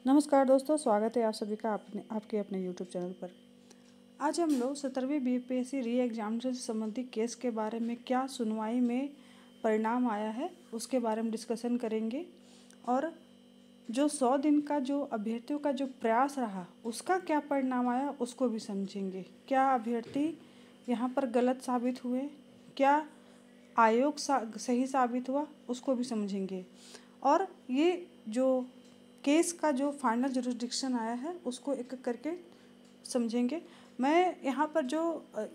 नमस्कार दोस्तों, स्वागत है आप सभी का आपके अपने यूट्यूब चैनल पर। आज हम लोग 17वीं बीपीएससी री एग्जामिनेशन से संबंधित केस के बारे में क्या सुनवाई में परिणाम आया है उसके बारे में डिस्कशन करेंगे और जो 100 दिन का जो अभ्यर्थियों का जो प्रयास रहा उसका क्या परिणाम आया उसको भी समझेंगे। क्या अभ्यर्थी यहाँ पर गलत साबित हुए, क्या आयोग सही साबित हुआ उसको भी समझेंगे और ये जो केस का जो फाइनल जुरिसडिक्शन आया है उसको एक एक करके समझेंगे। मैं यहाँ पर जो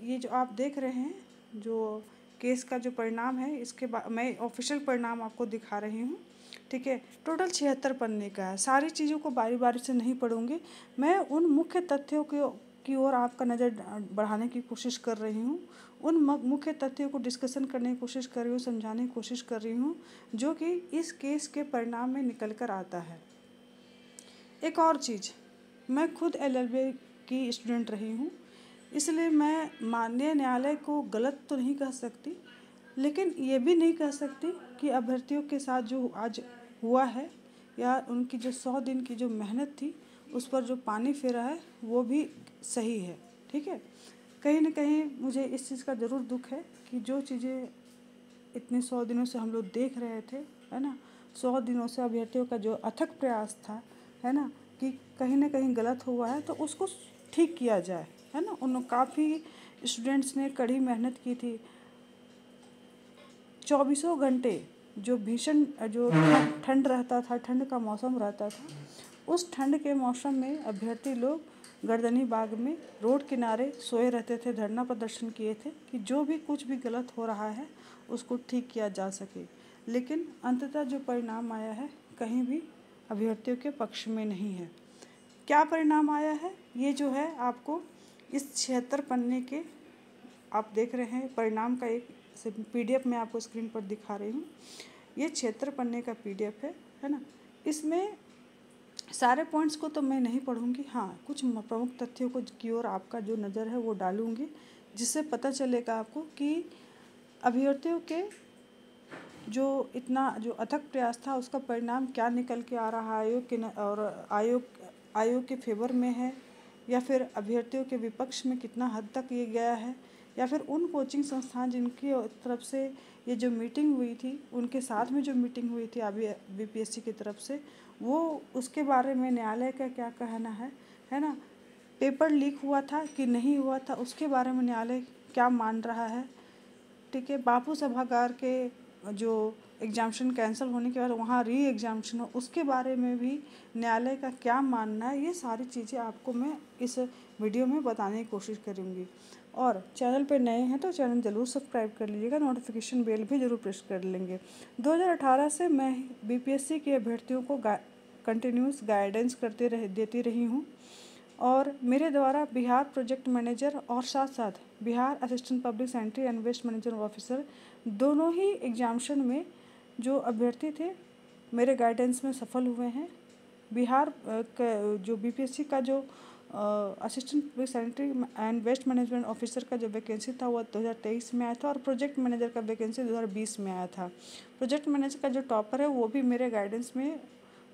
ये जो आप देख रहे हैं जो केस का जो परिणाम है इसके बाद मैं ऑफिशियल परिणाम आपको दिखा रही हूँ। ठीक है, टोटल 76 पन्ने का है। सारी चीज़ों को बारी बारी से नहीं पढ़ूँगी, मैं उन मुख्य तथ्यों की ओर आपका नज़र बढ़ाने की कोशिश कर रही हूँ। उन मुख्य तथ्यों को डिस्कशन करने की कोशिश कर रही हूँ, समझाने की कोशिश कर रही हूँ जो कि इस केस के परिणाम में निकल कर आता है। एक और चीज़, मैं खुद एलएलबी की स्टूडेंट रही हूँ, इसलिए मैं माननीय न्यायालय को गलत तो नहीं कह सकती, लेकिन ये भी नहीं कह सकती कि अभ्यर्थियों के साथ जो आज हुआ है या उनकी जो 100 दिन की जो मेहनत थी उस पर जो पानी फेरा है वो भी सही है। ठीक है, कहीं ना कहीं मुझे इस चीज़ का ज़रूर दुख है कि जो चीज़ें इतने 100 दिनों से हम लोग देख रहे थे, है ना, 100 दिनों से अभ्यर्थियों का जो अथक प्रयास था, है ना, कि कहीं ना कहीं गलत हुआ है तो उसको ठीक किया जाए, है ना। उन काफ़ी स्टूडेंट्स ने कड़ी मेहनत की थी, 24 घंटे जो भीषण जो ठंड रहता था, ठंड का मौसम रहता था, उस ठंड के मौसम में अभ्यर्थी लोग गर्दनी बाग में रोड किनारे सोए रहते थे, धरना प्रदर्शन किए थे कि जो भी कुछ भी गलत हो रहा है उसको ठीक किया जा सके। लेकिन अंततः जो परिणाम आया है कहीं भी अभ्यर्थियों के पक्ष में नहीं है। क्या परिणाम आया है ये जो है आपको इस 76 पन्ने के आप देख रहे हैं परिणाम का एक PDF मैं आपको स्क्रीन पर दिखा रही हूँ। ये 76 पन्ने का PDF है ना। इसमें सारे पॉइंट्स को तो मैं नहीं पढ़ूंगी, हाँ कुछ प्रमुख तथ्यों को की ओर आपका जो नज़र है वो डालूंगी, जिससे पता चलेगा आपको कि अभ्यर्थियों के जो इतना जो अथक प्रयास था उसका परिणाम क्या निकल के आ रहा है आयोग के और आयोग के फेवर में है या फिर अभ्यर्थियों के विपक्ष में कितना हद तक ये गया है, या फिर उन कोचिंग संस्थान जिनकी तरफ से ये जो मीटिंग हुई थी उनके साथ में जो मीटिंग हुई थी अभी बीपीएससी की तरफ से वो उसके बारे में न्यायालय का क्या कहना है ना। पेपर लीक हुआ था कि नहीं हुआ था उसके बारे में न्यायालय क्या मान रहा है। ठीक है, बापू सभागार के जो एग्जामिनेशन कैंसिल होने के बाद वहाँ री एग्जामिनेशन हो उसके बारे में भी न्यायालय का क्या मानना है, ये सारी चीज़ें आपको मैं इस वीडियो में बताने की कोशिश करूँगी। और चैनल पर नए हैं तो चैनल ज़रूर सब्सक्राइब कर लीजिएगा, नोटिफिकेशन बेल भी ज़रूर प्रेस कर लेंगे। 2018 से मैं बीपीएससी के अभ्यर्थियों को कंटिन्यूस गाइडेंस देती रही हूँ और मेरे द्वारा बिहार प्रोजेक्ट मैनेजर और साथ साथ Bihar assistant public sanitary and waste management officer दोनों ही एग्जामिनेशन में जो अभ्यर्थी थे मेरे गाइडेंस में सफल हुए हैं। बिहार जो बीपीएससी का जो assistant public sanitary and waste management officer का जो वैकेंसी था वो 2023 में आया था और प्रोजेक्ट मैनेजर का वैकेंसी 2020 में आया था। प्रोजेक्ट मैनेजर का जो टॉपर है वो भी मेरे गाइडेंस में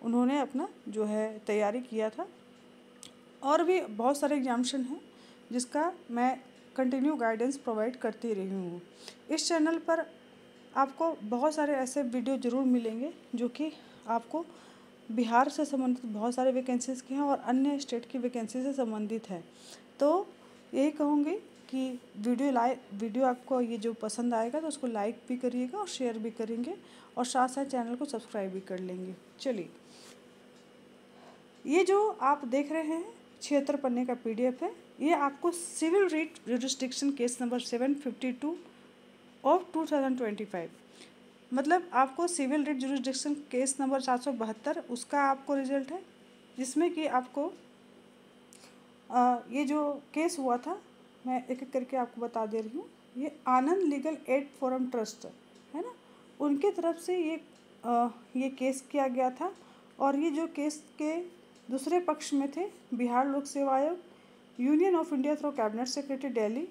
उन्होंने अपना जो है तैयारी किया था। और भी बहुत सारे एग्जामिनेशन हैं जिसका मैं कंटिन्यू गाइडेंस प्रोवाइड करती रही हूँ। इस चैनल पर आपको बहुत सारे ऐसे वीडियो ज़रूर मिलेंगे जो कि आपको बिहार से संबंधित बहुत सारे वैकेंसीज़ के हैं और अन्य स्टेट की वैकेंसी से संबंधित है। तो यही कहूँगी कि वीडियो आपको ये जो पसंद आएगा तो उसको लाइक भी करिएगा और शेयर भी करेंगे और साथ साथ चैनल को सब्सक्राइब भी कर लेंगे। चलिए, ये जो आप देख रहे हैं 76 पन्ने का PDF है, ये आपको civil writ jurisdiction case number 752 of 2025, मतलब आपको civil writ jurisdiction case number 772 उसका आपको रिजल्ट है, जिसमें कि आपको ये जो केस हुआ था मैं एक एक करके आपको बता दे रही हूँ। ये आनंद लीगल एड फोरम ट्रस्ट है ना, उनके तरफ से ये केस किया गया था और ये जो केस के दूसरे पक्ष में थे Bihar Lok Seva Aayog, union of India through cabinet secretary Delhi,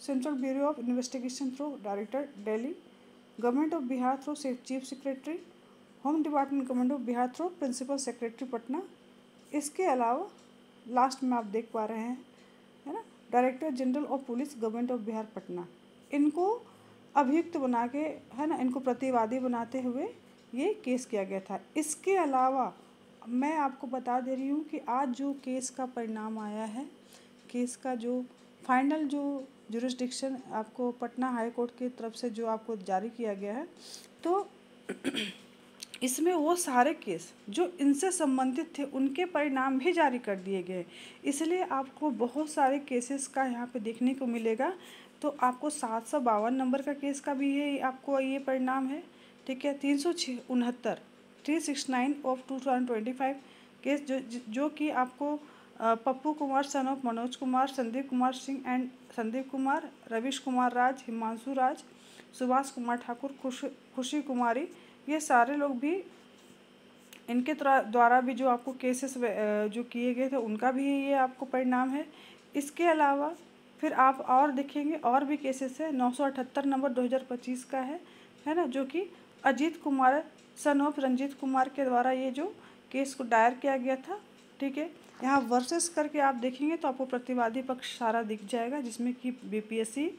central bureau of investigation through director Delhi, government of Bihar through chief secretary, home department government of Bihar through principal secretary Patna, इसके अलावा लास्ट में आप देख पा रहे हैं, है ना, director general of police government of Bihar Patna, इनको अभियुक्त बना के, है ना, इनको प्रतिवादी बनाते हुए ये केस किया गया था। इसके अलावा मैं आपको बता दे रही हूँ कि आज जो केस का परिणाम आया है, केस का जो फाइनल जो जुरिस्डिक्शन आपको पटना हाई कोर्ट की तरफ से जो आपको जारी किया गया है, तो इसमें वो सारे केस जो इनसे संबंधित थे उनके परिणाम भी जारी कर दिए गए। इसलिए आपको बहुत सारे केसेस का यहाँ पे देखने को मिलेगा। तो आपको 752 नंबर का केस का भी है, आपको ये परिणाम है, ठीक है। 369 369 ऑफ 2025 केस जो कि आपको Pappu Kumar son of Manoj Kumar, Sandeep Kumar Singh and Sandeep Kumar, Ravish Kumar Raj, Himanshu Raj, Subhash Kumar Thakur, Khushi Kumari, ये सारे लोग भी, इनके द्वारा भी जो आपको केसेस जो किए गए थे उनका भी ये आपको परिणाम है। इसके अलावा फिर आप और देखेंगे और भी केसेस है। 978 नंबर 2025 का है ना, जो कि अजीत कुमार सन ऑफ रंजीत कुमार के द्वारा ये जो केस को दायर किया गया था, ठीक है। यहाँ वर्सेस करके आप देखेंगे तो आपको प्रतिवादी पक्ष सारा दिख जाएगा, जिसमें कि बीपीएससी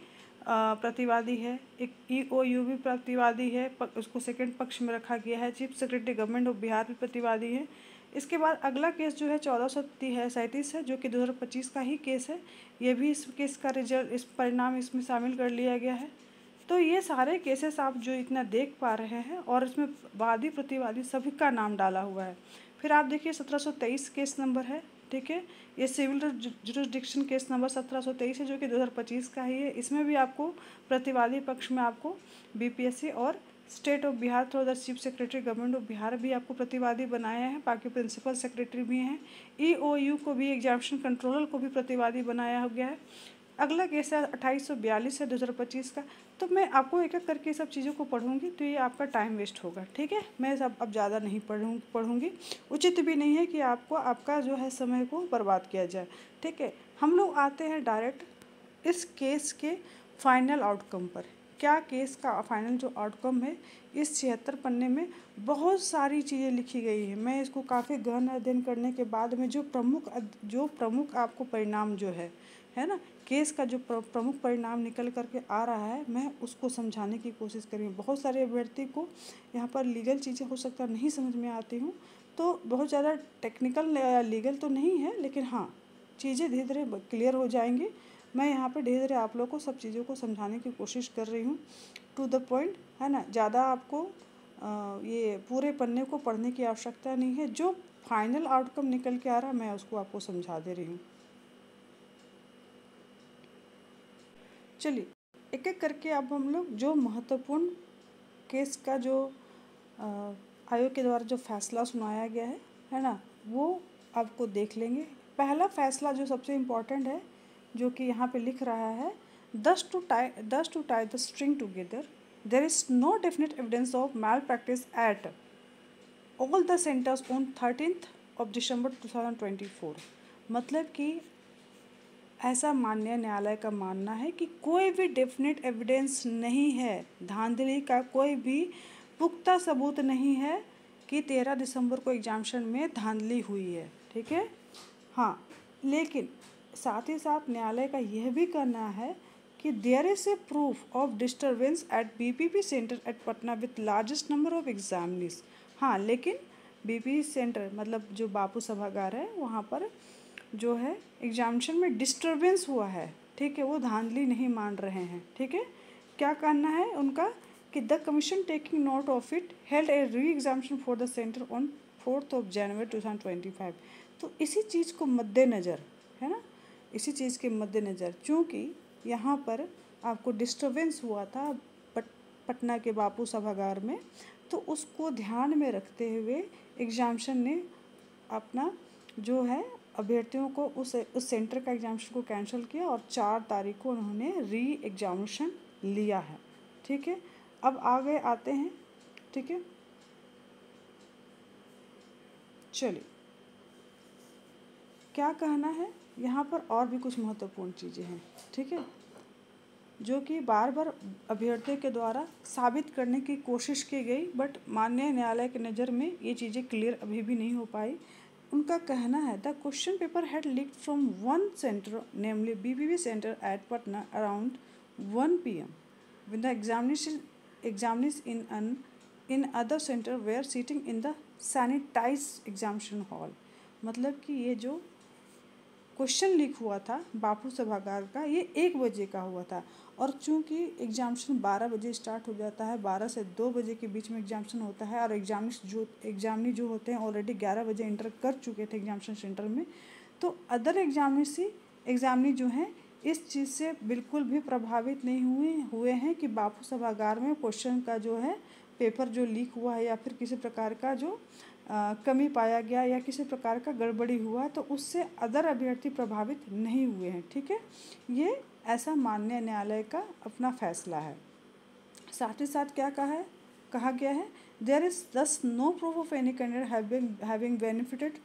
प्रतिवादी है, एक ईओयू भी प्रतिवादी है, उसको सेकंड पक्ष में रखा गया है, chief secretary government of Bihar भी प्रतिवादी है। इसके बाद अगला केस जो है 1437 है, जो कि 2025 का ही केस है। ये भी इस केस का रिजल्ट, इस परिणाम इसमें शामिल कर लिया गया है। तो ये सारे केसेस आप जो इतना देख पा रहे हैं, और इसमें वादी प्रतिवादी सभी का नाम डाला हुआ है। फिर आप देखिए 1723 केस नंबर है, ठीक है। ये सिविल जुरिस्डिक्शन केस नंबर 1723 है, जो कि 2025 का ही है। इसमें भी आपको प्रतिवादी पक्ष में आपको बीपीएससी और state of Bihar through the chief secretary government of Bihar भी आपको प्रतिवादी बनाया है, बाकी प्रिंसिपल सेक्रेटरी भी हैं। ईओयू को भी, एग्जामिनेशन कंट्रोलर को भी प्रतिवादी बनाया गया है। अगला केस है 2842 है 2025 का। तो मैं आपको एक एक करके सब चीज़ों को पढ़ूंगी, तो ये आपका टाइम वेस्ट होगा, ठीक है। मैं अब ज़्यादा नहीं पढ़ूंगी, उचित भी नहीं है कि आपका जो है समय को बर्बाद किया जाए, ठीक है। हम लोग आते हैं डायरेक्ट इस केस के फाइनल आउटकम पर। क्या केस का फाइनल जो आउटकम है, इस 76 पन्ने में बहुत सारी चीज़ें लिखी गई है। मैं इसको काफ़ी गहन अध्ययन करने के बाद में जो प्रमुख आपको परिणाम जो है ना, केस का जो प्रमुख परिणाम निकल करके आ रहा है, मैं उसको समझाने की कोशिश करी। बहुत सारे अभ्यर्थी को यहाँ पर लीगल चीज़ें हो सकता नहीं समझ में आती हूँ, तो बहुत ज़्यादा टेक्निकल या लीगल तो नहीं है, लेकिन हाँ चीज़ें धीरे धीरे क्लियर हो जाएंगी। मैं यहाँ पे धीरे धीरे आप लोग को सब चीज़ों को समझाने की कोशिश कर रही हूँ, टू द पॉइंट, है ना। ज़्यादा आपको ये पूरे पन्ने को पढ़ने की आवश्यकता नहीं है। जो फाइनल आउटकम निकल के आ रहा है, मैं उसको आपको समझा दे रही हूँ। चलिए एक एक करके अब हम लोग जो महत्वपूर्ण केस का जो आयोग के द्वारा जो फैसला सुनाया गया है ना, वो आपको देख लेंगे। पहला फैसला जो सबसे इम्पोर्टेंट है, जो कि यहाँ पे लिख रहा है, thus to tie the string together, there is no definite evidence of malpractice at all the centers on 13th of December 2024। मतलब कि ऐसा माननीय न्यायालय का मानना है कि कोई भी डेफिनेट एविडेंस नहीं है, धांधली का कोई भी पुख्ता सबूत नहीं है कि 13 दिसंबर को एग्जामिनेशन में धांधली हुई है, ठीक है। हाँ, लेकिन साथ ही साथ न्यायालय का यह भी कहना है कि there is a proof of disturbance at BPP centre at Patna with largest number of examinees. हाँ, लेकिन बीपीपी सेंटर मतलब जो बापू सभागार है, वहाँ पर जो है एग्जामिनेशन में डिस्टर्बेंस हुआ है, ठीक है, वो धांधली नहीं मान रहे हैं, ठीक है। क्या कहना है उनका कि the commission taking note of it held A re examination for the centre on 4 जनवरी 2025। तो इसी चीज़ को मद्देनज़र, है ना, इसी चीज़ के मद्देनज़र, चूँकि यहाँ पर आपको डिस्टर्बेंस हुआ था पटना के बापू सभागार में, तो उसको ध्यान में रखते हुए एग्जामिनेशन ने अपना जो है अभ्यर्थियों को उस सेंटर का एग्जामिनेशन को कैंसिल किया और 4 तारीख को उन्होंने री एग्जामिनेशन लिया है, ठीक है। अब आगे आते हैं, ठीक है। चलिए क्या कहना है यहाँ पर, और भी कुछ महत्वपूर्ण चीज़ें हैं, ठीक है, जो कि बार बार अभ्यर्थियों के द्वारा साबित करने की कोशिश की गई, बट माननीय न्यायालय की नज़र में ये चीज़ें क्लियर अभी भी नहीं हो पाई। उनका कहना है the question paper had leaked from one centre namely BBB centre at Patna around 1 PM when the examinees in other center were sitting in the sanitized examination hall। मतलब कि ये जो क्वेश्चन लीक हुआ था बापू सभागार का, ये 1 बजे का हुआ था और चूंकि एग्जामिनेशन 12 बजे स्टार्ट हो जाता है, 12 से 2 बजे के बीच में एग्जामिनेशन होता है और एग्जामिनी जो होते हैं ऑलरेडी 11 बजे इंटर कर चुके थे एग्जामिनेशन सेंटर में, तो अदर एग्जामिनी जो हैं इस चीज़ से बिल्कुल भी प्रभावित नहीं हुए हैं कि बापू सभागार में क्वेश्चन का जो है पेपर जो लीक हुआ है या फिर किसी प्रकार का जो कमी पाया गया या किसी प्रकार का गड़बड़ी हुआ, तो उससे अदर अभ्यर्थी प्रभावित नहीं हुए हैं। ठीक है, ये ऐसा माननीय न्यायालय का अपना फैसला है। साथ ही साथ क्या कहा गया है, there is thus no proof of any candidate having benefited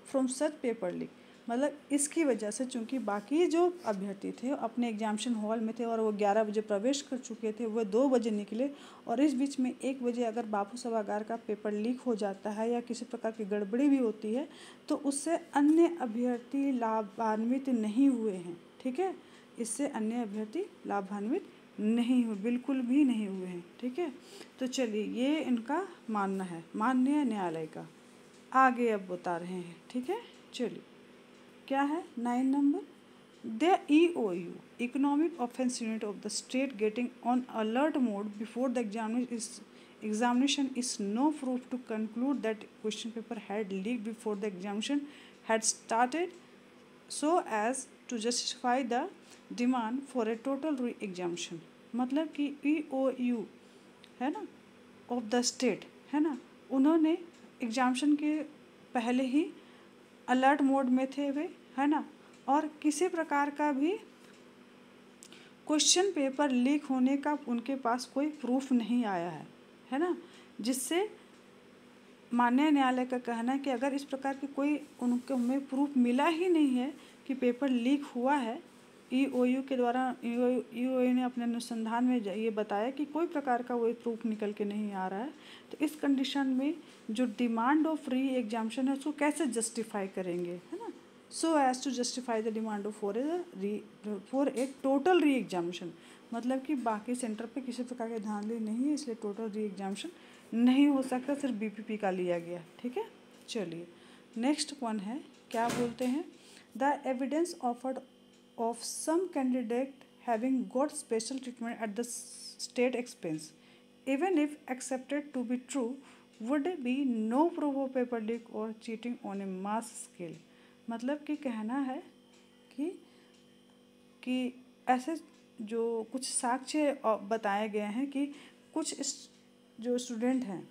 from such paper leak. मतलब इसकी वजह से चूंकि बाकी जो अभ्यर्थी थे अपने एग्जामिनेशन हॉल में थे और वो 11 बजे प्रवेश कर चुके थे, वो 2 बजे निकले और इस बीच में 1 बजे अगर बापू सभागार का पेपर लीक हो जाता है या किसी प्रकार की गड़बड़ी भी होती है तो उससे अन्य अभ्यर्थी लाभान्वित नहीं हुए हैं। ठीक है, इससे अन्य अभ्यर्थी लाभान्वित नहीं हुए, बिल्कुल भी नहीं हुए हैं। ठीक है, तो चलिए ये इनका मानना है माननीय न्यायालय का। आगे अब बता रहे हैं। ठीक है, चलिए क्या है 9 number, the EOU economic offence unit of the state getting on alert mode before the examination is no proof to conclude that question paper had leaked before the examination had started so as to justify the demand for a total re-examination। मतलब कि EOU है ना of the state है ना, उन्होंने examination के पहले ही alert mode में थे वे है ना, और किसी प्रकार का भी क्वेश्चन पेपर लीक होने का उनके पास कोई प्रूफ नहीं आया है ना, जिससे माननीय न्यायालय का कहना है कि अगर इस प्रकार की कोई उनके में प्रूफ मिला ही नहीं है कि पेपर लीक हुआ है, EOU के द्वारा EOU ने अपने अनुसंधान में ये बताया कि कोई प्रकार का वही प्रूफ निकल के नहीं आ रहा है, तो इस कंडीशन में जो डिमांड ऑफ री एग्जामिनेशन है उसको कैसे जस्टिफाई करेंगे, है ना, so as to justify the demand of for a total reexamination. मतलब कि बाकी सेंटर पे किसी प्रकार की धांधली नहीं है, इसलिए टोटल री एग्जामिनेशन नहीं हो सकता, सिर्फ BPP का लिया गया। ठीक है, चलिए नेक्स्ट वन है, क्या बोलते हैं, the evidence offered of some candidate having got special treatment at the state expense, even if accepted to be true, would be no proof of paper leak or cheating on a mass scale। मतलब कि कहना है कि ऐसे जो कुछ साक्ष्य बताए गए हैं कि कुछ जो स्टूडेंट हैं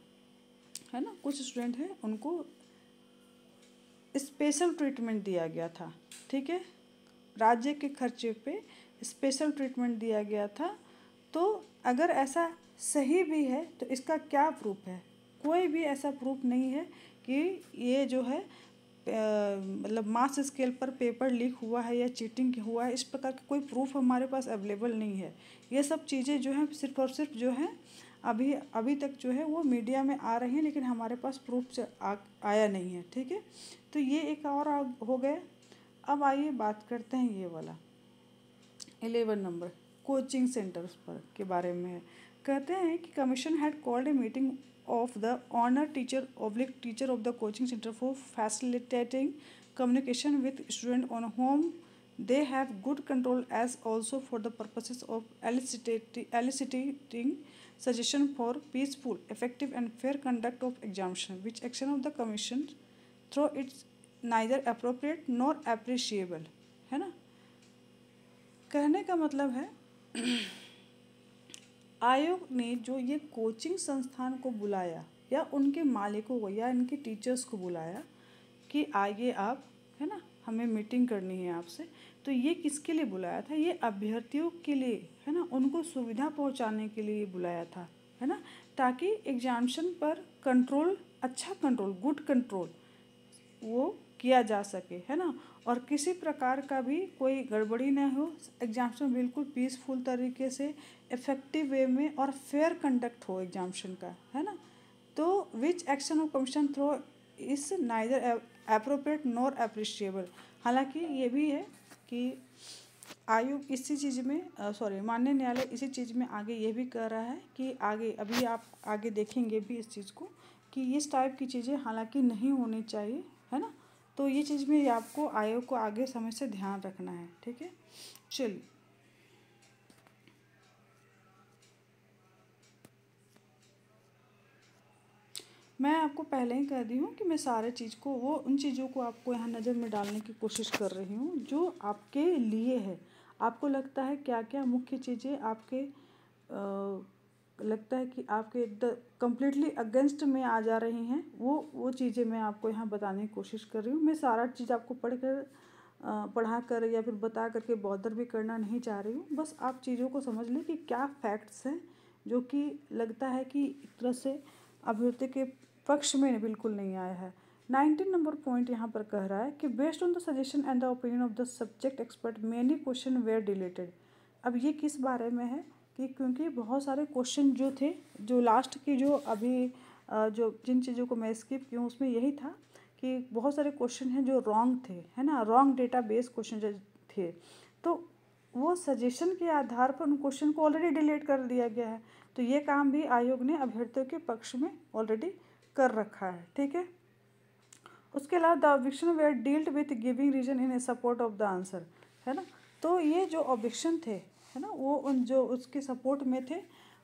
है ना, कुछ स्टूडेंट हैं उनको स्पेशल ट्रीटमेंट दिया गया था। ठीक है, राज्य के खर्चे पे स्पेशल ट्रीटमेंट दिया गया था, तो अगर ऐसा सही भी है तो इसका क्या प्रूफ है, कोई भी ऐसा प्रूफ नहीं है कि ये जो है मतलब मास स्केल पर पेपर लीक हुआ है या चीटिंग हुआ है, इस प्रकार का कोई प्रूफ हमारे पास अवेलेबल नहीं है। ये सब चीज़ें जो हैं सिर्फ और सिर्फ जो है अभी तक जो है वो मीडिया में आ रही हैं, लेकिन हमारे पास प्रूफ आया नहीं है। ठीक है, तो ये एक और हो गया। अब आइए बात करते हैं ये वाला 11 नंबर कोचिंग सेंटर्स पर के बारे में है। कहते हैं कि commission had called a meeting of the owner teacher of the coaching centre for facilitating communication with student on whom they have good control as also for the purposes of eliciting suggestion for peaceful effective and fair conduct of examination which action of the commission through its neither appropriate nor appreciable. है ना, कहने का मतलब है आयोग ने जो ये कोचिंग संस्थान को बुलाया या उनके मालिकों को या इनके टीचर्स को बुलाया कि आइए आप, है ना, हमें मीटिंग करनी है आपसे, तो ये किसके लिए बुलाया था, ये अभ्यर्थियों के लिए, है ना, उनको सुविधा पहुंचाने के लिए बुलाया था, है ना, ताकि एग्जामिनेशन पर कंट्रोल, अच्छा कंट्रोल, गुड कंट्रोल वो किया जा सके, है ना, और किसी प्रकार का भी कोई गड़बड़ी न हो, एग्जामिनेशन बिल्कुल पीसफुल तरीके से इफेक्टिव वे में और फेयर कंडक्ट हो एग्जामिनेशन का, है ना। तो which action of commission through is neither appropriate nor appreciable. हालांकि ये भी है कि आयोग इसी चीज़ में माननीय न्यायालय इसी चीज़ में आगे ये भी कह रहा है कि आगे अभी आप आगे देखेंगे भी इस चीज़ को कि इस टाइप की चीज़ें हालांकि नहीं होनी चाहिए, है ना। तो ये चीज़ में आपको आयोग को आगे समय से ध्यान रखना है, ठीक है। चलिए, मैं आपको पहले ही कह दी हूँ कि मैं सारे चीज़ को उन चीज़ों को आपको यहाँ नज़र में डालने की कोशिश कर रही हूँ जो आपके लिए है। आपको लगता है क्या क्या मुख्य चीज़ें आपके लगता है कि आपके कम्प्लीटली अगेंस्ट में आ जा रही हैं, वो चीज़ें मैं आपको यहाँ बताने की कोशिश कर रही हूँ। मैं सारा चीज़ आपको पढ़ा कर या फिर बता करके बॉदर भी करना नहीं चाह रही हूँ। बस आप चीज़ों को समझ लें कि क्या फैक्ट्स हैं जो कि लगता है कि एक तरह से अभ्यर्थी के पक्ष में बिल्कुल नहीं आया है। 19 नंबर पॉइंट यहाँ पर कह रहा है कि based on the suggestion and the opinion of the subject expert many question were deleted. अब ये किस बारे में है कि क्योंकि बहुत सारे क्वेश्चन जो थे, जो लास्ट की जो अभी जो जिन चीज़ों को मैं स्किप की हूँ उसमें यही था कि बहुत सारे क्वेश्चन हैं जो रॉन्ग थे, है ना, रॉन्ग डेटा बेस क्वेश्चन जो थे। तो वो सजेशन के आधार पर उन क्वेश्चन को ऑलरेडी डिलीट कर दिया गया है। तो ये काम भी आयोग ने अभ्यर्थियों के पक्ष में ऑलरेडी कर रखा है, ठीक है। उसके अलावा the objection were dealt with giving reason in support of the answer, है ना। तो ये जो ऑब्जेक्शन थे, है ना, वो उन जो उसके सपोर्ट में थे।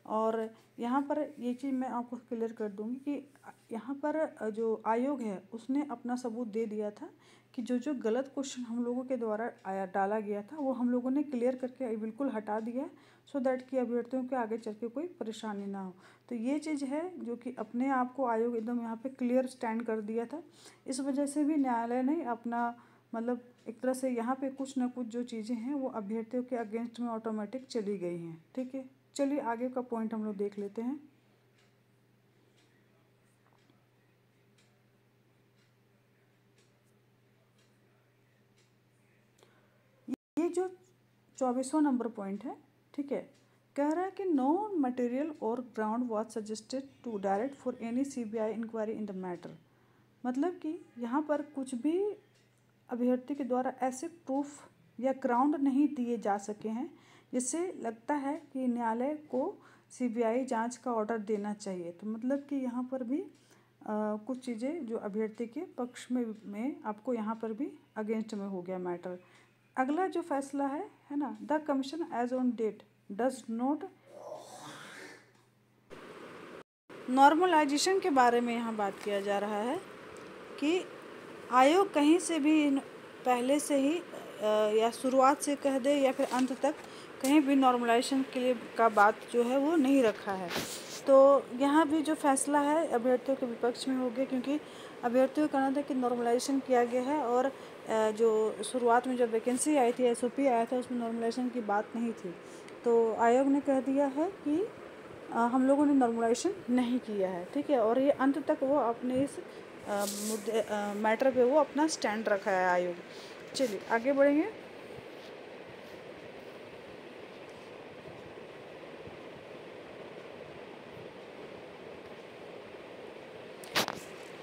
और यहाँ पर ये चीज़ मैं आपको क्लियर कर दूँगी कि यहाँ पर जो आयोग है उसने अपना सबूत दे दिया था कि जो जो गलत क्वेश्चन हम लोगों के द्वारा डाला गया था वो हम लोगों ने क्लियर करके बिल्कुल हटा दिया, सो दैट कि अभ्यर्थियों के आगे चल के कोई परेशानी ना हो। तो ये चीज़ है जो कि अपने आप को आयोग एकदम यहाँ पे क्लियर स्टैंड कर दिया था। इस वजह से भी न्यायालय ने अपना मतलब एक तरह से यहाँ पे कुछ ना कुछ जो चीज़ें हैं वो अभ्यर्थियों के अगेंस्ट में ऑटोमेटिक चली गई हैं, ठीक है। चलिए आगे का पॉइंट हम लोग देख लेते हैं। ये जो 24वां नंबर पॉइंट है, ठीक है, कह रहा है कि नो मटेरियल और ground was suggested to direct for any CBI inquiry in the matter. मतलब कि यहाँ पर कुछ भी अभ्यर्थी के द्वारा ऐसे प्रूफ या ग्राउंड नहीं दिए जा सके हैं जिससे लगता है कि न्यायालय को CBI जांच का ऑर्डर देना चाहिए। तो मतलब कि यहाँ पर भी कुछ चीज़ें जो अभ्यर्थी के पक्ष में आपको यहाँ पर भी अगेंस्ट में हो गया मैटर। अगला जो फैसला है ना, the commission as on date does not, normalisation के बारे में यहाँ बात किया जा रहा है कि आयोग कहीं से भी पहले से ही या शुरुआत से कह दे या फिर अंत तक कहीं भी नॉर्मलाइजेशन के लिए का बात जो है वो नहीं रखा है। तो यहाँ भी जो फैसला है अभ्यर्थियों के विपक्ष में हो गया, क्योंकि अभ्यर्थियों का कहना था कि नॉर्मलाइजेशन किया गया है और जो शुरुआत में जब वैकेंसी आई थी, SOP आया था, उसमें नॉर्मलाइजेशन की बात नहीं थी। तो आयोग ने कह दिया है कि हम लोगों ने नॉर्मलाइजेशन नहीं किया है, ठीक है। और ये अंत तक वो अपने इस मुद्दे मैटर पे वो अपना स्टैंड रखा है आयोग। चलिए आगे बढ़ेंगे।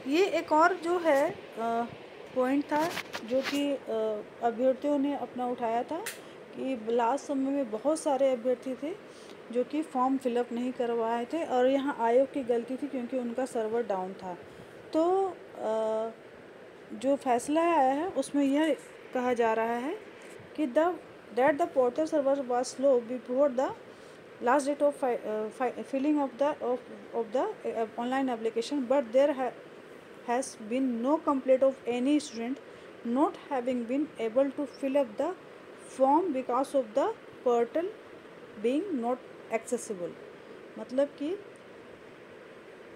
ये एक और जो है पॉइंट था जो कि अभ्यर्थियों ने अपना उठाया था कि लास्ट समय में बहुत सारे अभ्यर्थी थे जो कि फॉर्म फिलअप नहीं करवाए थे और यहाँ आयोग की गलती थी क्योंकि उनका सर्वर डाउन था। तो जो फैसला आया है उसमें यह कहा जा रहा है कि that the portal server was slow before the last date of filling of the online application, but there has been no complaint of any student not having been able to fill up the form because of the portal being not accessible। मतलब कि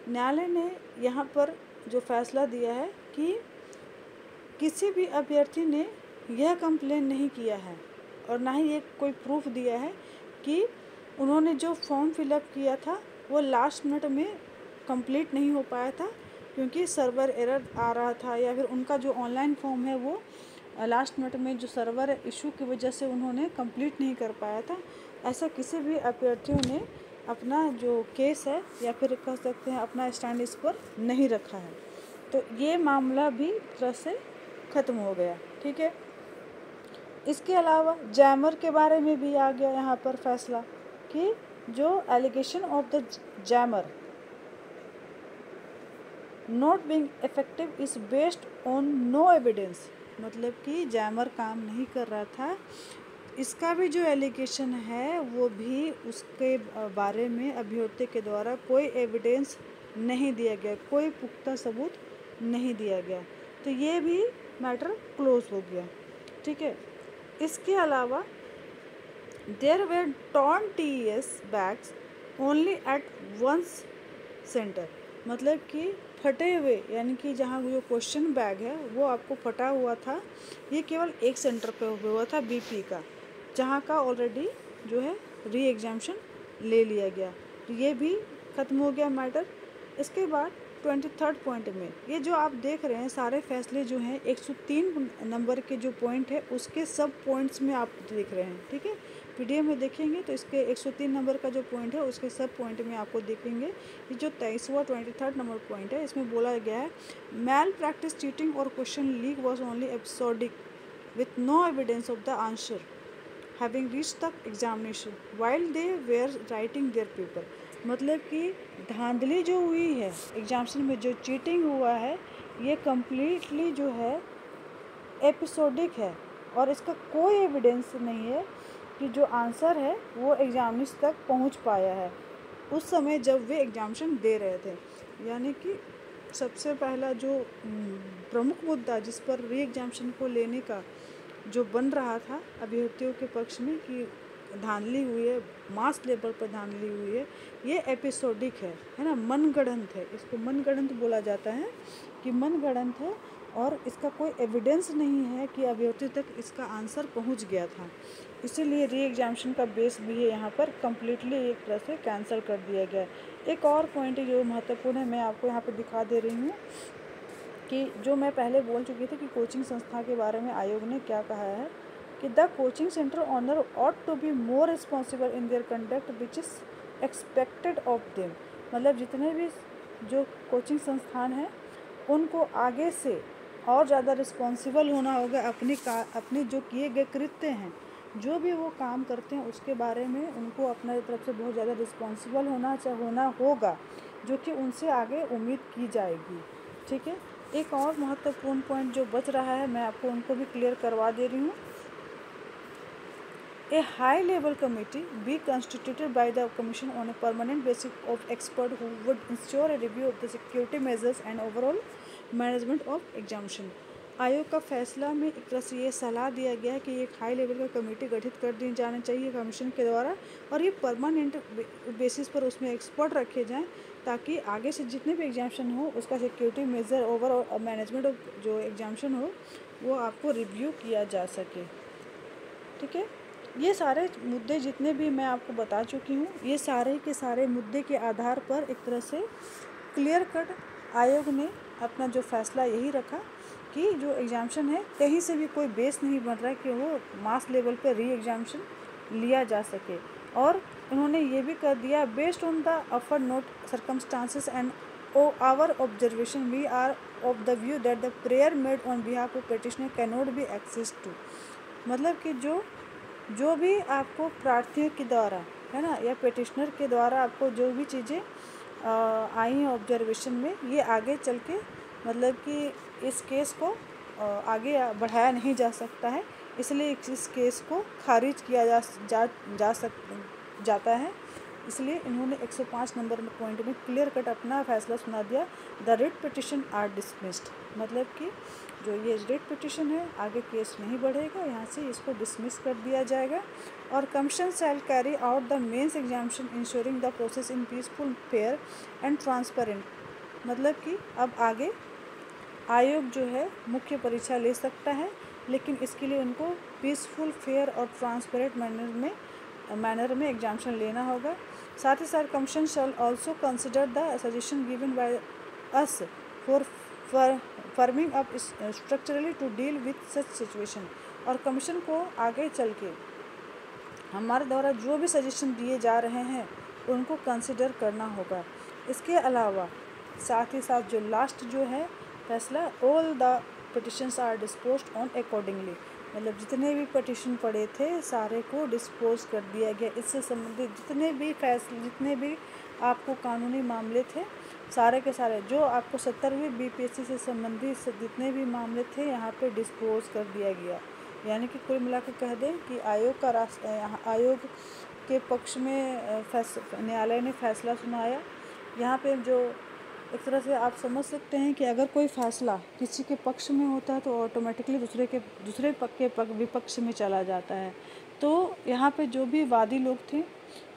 न्यायालय ने यहाँ पर जो फैसला दिया है कि किसी भी अभ्यर्थी ने यह कंप्लेन नहीं किया है और ना ही ये कोई प्रूफ दिया है कि उन्होंने जो फॉर्म फिलअप किया था वो लास्ट मिनट में कंप्लीट नहीं हो पाया था क्योंकि सर्वर एरर आ रहा था, या फिर उनका जो ऑनलाइन फॉर्म है वो लास्ट मिनट में जो सर्वर इशू की वजह से उन्होंने कंप्लीट नहीं कर पाया था। ऐसा किसी भी अभ्यर्थियों ने अपना जो केस है या फिर कह सकते हैं अपना स्टैंड इस पर नहीं रखा है। तो ये मामला भी एक तरह से ख़त्म हो गया। ठीक है, इसके अलावा जैमर के बारे में भी आ गया यहाँ पर फैसला कि जो allegation of the jammer not being effective is based on no evidence, मतलब कि जैमर काम नहीं कर रहा था, इसका भी जो एलिगेशन है वो भी उसके बारे में अभियोक्ता के द्वारा कोई एविडेंस नहीं दिया गया, कोई पुख्ता सबूत नहीं दिया गया, तो ये भी मैटर क्लोज हो गया। ठीक है, इसके अलावा there were torn TES bags only at once centre, मतलब कि फटे हुए, यानी कि जहाँ जो क्वेश्चन बैग है वो आपको फटा हुआ था, ये केवल एक सेंटर पे हुआ था BP का, जहाँ का ऑलरेडी जो है री एग्जामिनेशन ले लिया गया, तो ये भी ख़त्म हो गया मैटर। इसके बाद 23rd पॉइंट में ये जो आप देख रहे हैं सारे फैसले जो हैं 103 नंबर के जो पॉइंट है उसके सब पॉइंट्स में आप देख रहे हैं। ठीक है, PDF में देखेंगे तो इसके 103 नंबर का जो पॉइंट है उसके सब पॉइंट में आपको देखेंगे। ये जो 23वां 23rd नंबर पॉइंट है इसमें बोला गया है मैल प्रैक्टिस, चीटिंग और question leak was only episodic with no evidence of the answer having reached the examination while they were writing their paper, मतलब कि धांधली जो हुई है एग्जामिनेशन में, जो चीटिंग हुआ है, ये कम्प्लीटली जो है एपिसोडिक है और इसका कोई एविडेंस नहीं है कि जो आंसर है वो एग्जामिनेशन तक पहुंच पाया है उस समय जब वे एग्जामिनेशन दे रहे थे। यानी कि सबसे पहला जो प्रमुख मुद्दा जिस पर री एग्जामिनेशन को लेने का जो बन रहा था अभ्यर्थियों के पक्ष में कि धांधली हुई है, मास लेवल पर धांधली हुई है, ये एपिसोडिक है ना, मनगढ़ंत है, इसको मनगढ़ंत बोला जाता है कि मनगढ़ंत है और इसका कोई एविडेंस नहीं है कि अभ्यर्थी तक इसका आंसर पहुंच गया था, इसीलिए री एग्जामिनेशन का बेस भी है यहाँ पर कम्प्लीटली एक तरह से कैंसिल कर दिया गया। एक और पॉइंट जो महत्वपूर्ण है मैं आपको यहाँ पर दिखा दे रही हूँ कि जो मैं पहले बोल चुकी थी कि कोचिंग संस्था के बारे में आयोग ने क्या कहा है कि the coaching centre owner ought to be more responsible in their conduct which is expected of them, मतलब जितने भी जो कोचिंग संस्थान हैं उनको आगे से और ज़्यादा रिस्पॉन्सिबल होना होगा, अपने जो किए गए कृत्य हैं, जो भी वो काम करते हैं उसके बारे में उनको अपने तरफ से बहुत ज़्यादा रिस्पॉन्सिबल होना होगा, जो कि उनसे आगे उम्मीद की जाएगी। ठीक है, एक और महत्वपूर्ण पॉइंट जो बच रहा है मैं आपको उनको भी क्लियर करवा दे रही हूँ। A high level committee be constituted by the commission on a permanent basis of experts who would ensure a review of the security measures and overall management of examination। आयोग का फैसला में एक तरह से ये सलाह दिया गया कि एक हाई लेवल का कमेटी गठित कर दी जाना चाहिए कमीशन के द्वारा और ये परमानेंट बेसिस पर उसमें एक्सपर्ट रखे जाएं ताकि आगे से जितने भी एग्जामिनेशन हो उसका security measure overall management of जो एग्जामिनेशन हो वो आपको रिव्यू किया जा सके। ठीक है, ये सारे मुद्दे जितने भी मैं आपको बता चुकी हूँ ये सारे के सारे मुद्दे के आधार पर एक तरह से क्लियर कट आयोग ने अपना जो फैसला यही रखा कि जो एग्जामिनेशन है कहीं से भी कोई बेस नहीं बन रहा है कि वो मास लेवल पर री एग्जामिनेशन लिया जा सके, और उन्होंने ये भी कर दिया based on the afore noted circumstances and our observation we are of the view that the prayer made on behalf of petitioner can not be access to, मतलब कि जो भी आपको प्रार्थियों के द्वारा है ना या पिटिशनर के द्वारा आपको जो भी चीज़ें आई हैं ऑब्जर्वेशन में, ये आगे चल के मतलब कि इस केस को आगे बढ़ाया नहीं जा सकता है, इसलिए इस केस को खारिज किया जाता है। इसलिए इन्होंने 105 नंबर पॉइंट में क्लियर कट अपना फैसला सुना दिया, the writ petition are dismissed, मतलब कि जो ये रिट पिटिशन है आगे केस नहीं बढ़ेगा, यहाँ से इसको डिसमिस कर दिया जाएगा और commission shall carry out the mains examination ensuring the process in peaceful fair and transparent, मतलब कि अब आगे आयोग जो है मुख्य परीक्षा ले सकता है लेकिन इसके लिए उनको पीसफुल फेयर और ट्रांसपेरेंट मैनर में एग्जामिनेशन लेना होगा। साथ ही साथ commission shall also consider the suggestion given by us for firming up structurally to deal with such situation, और कमीशन को आगे चल के हमारे द्वारा जो भी सजेशन दिए जा रहे हैं उनको कंसिडर करना होगा। इसके अलावा साथ ही साथ जो लास्ट जो है फैसला all the petitions are disposed on accordingly, मतलब जितने भी पिटिशन पड़े थे सारे को डिस्पोज कर दिया गया। इससे संबंधित जितने भी आपको कानूनी मामले थे सारे के सारे, जो आपको 70वीं बीपीएससी से संबंधित जितने भी मामले थे यहाँ पे डिस्पोज कर दिया गया। यानी कि कुल मिलाकर कह दें कि आयोग के पक्ष में न्यायालय ने फैसला सुनाया। यहाँ पे जो एक तरह से आप समझ सकते हैं कि अगर कोई फैसला किसी के पक्ष में होता है तो ऑटोमेटिकली दूसरे विपक्ष में चला जाता है। तो यहाँ पे जो भी वादी लोग थे,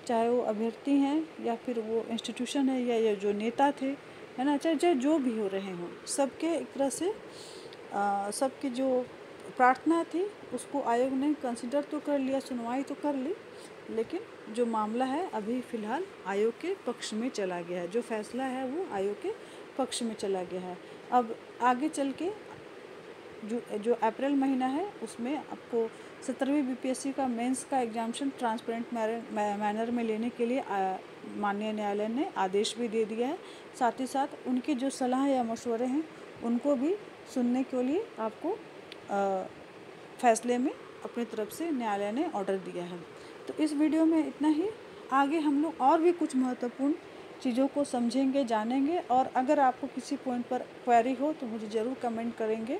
चाहे वो अभ्यर्थी हैं या फिर वो इंस्टीट्यूशन है या जो नेता थे, है ना, चाहे जो भी हो रहे हों, सबके एक तरह से सबकी जो प्रार्थना थी उसको आयोग ने कंसिडर तो कर लिया, सुनवाई तो कर ली, लेकिन जो मामला है अभी फ़िलहाल आयोग के पक्ष में चला गया है। जो फैसला है वो आयोग के पक्ष में चला गया है। अब आगे चल के जो अप्रैल महीना है उसमें आपको 70वीं बीपीएससी का मेंस का एग्जामिनेशन ट्रांसपेरेंट मैनर में लेने के लिए माननीय न्यायालय ने आदेश भी दे दिया है। साथ ही साथ उनकी जो सलाह या मशवरे हैं उनको भी सुनने के लिए आपको फैसले में अपनी तरफ से न्यायालय ने ऑर्डर दिया है। तो इस वीडियो में इतना ही। आगे हम लोग और भी कुछ महत्वपूर्ण चीज़ों को समझेंगे, जानेंगे, और अगर आपको किसी पॉइंट पर क्वेरी हो तो मुझे ज़रूर कमेंट करेंगे।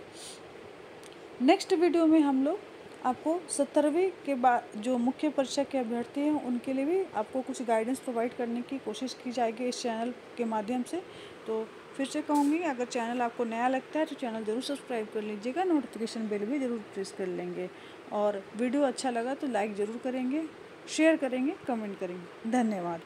नेक्स्ट वीडियो में हम लोग आपको 70वीं के बाद जो मुख्य परीक्षा के अभ्यर्थी हैं उनके लिए भी आपको कुछ गाइडेंस प्रोवाइड करने की कोशिश की जाएगी इस चैनल के माध्यम से। तो फिर से कहूँगी, अगर चैनल आपको नया लगता है तो चैनल ज़रूर सब्सक्राइब कर लीजिएगा, नोटिफिकेशन बेल भी ज़रूर प्रेस कर लेंगे, और वीडियो अच्छा लगा तो लाइक ज़रूर करेंगे, शेयर करेंगे, कमेंट करेंगे। धन्यवाद।